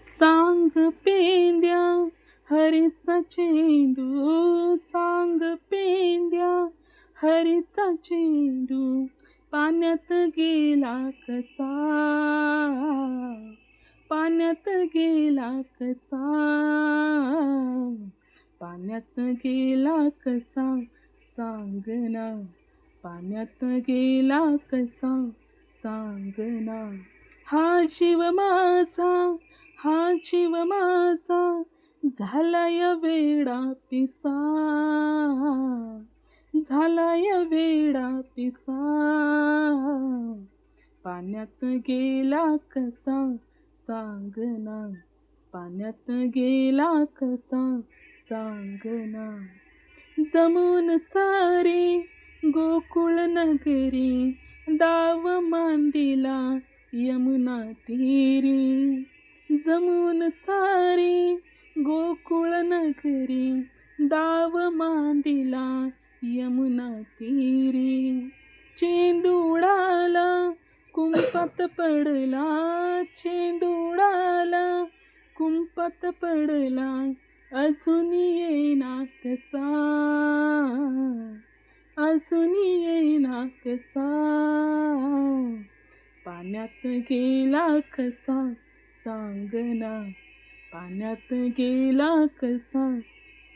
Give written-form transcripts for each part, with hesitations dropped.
सांग पेंद्या हरीचा चेंडू, सांग पेंद्या हरीचा चेंडू पाण्यात गेला कसा, पाण्यात गेला कसा, पाण्यात गेला कसा, सांग ना, पाण्यात गेला कसा, सांग ना. हा जीव माझा, हा जीव माझा झालाय वेडा पिसा, झालाय वेडा पिसा, पाण्यात गेला कसा, सांग ना, पाण्यात गेला कसा, सांग ना. जमून सारे गोकुळ नगरी डाव मांडिला यमुना तीरी, जमून सारे गोकुळ नगरी डाव मांडिला यमुना तीरी. चेंडू उडाला कुंपात पडला, चेंडू उडाला कुंपात पडला अजून येईना कसा, अजून येईना कसा, पाण्यात गेला कसा, सांग ना, पाण्यात गेला कसा,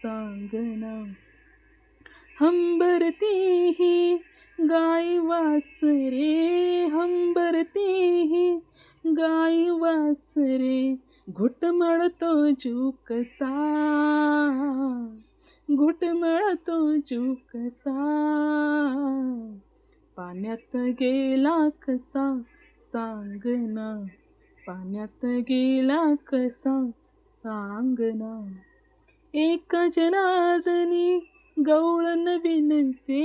सांग ना. हंबरती ही गाय वासरे, हंबरती ही गाय वासरे घुटमळतो जीव कसा, घुटमळतो जीव कसा, पाण्यात गेला कसा, सांग ना, पाण्यात गेला कसा, सांग ना. एका जनार्दनी गवळण विनवते,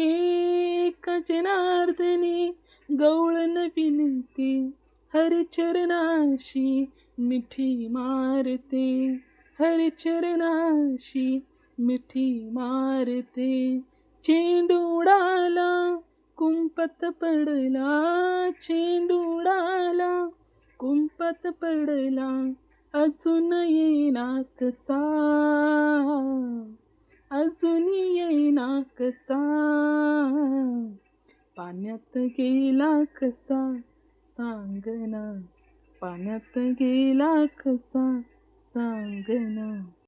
एका जनार्दनी गवळण विनवते हरिचरणाशी मिठी मारते, हरिचरणाशी मिठी मारते. चेंडू उडाला कुंपात पडला, चेंडू उडाला कुंपात पडला अजून येईना कसा, अजून येईना कसा, पाण्यात गेला कसा, सांग ना, पाण्यात गेला कसा, सांग ना.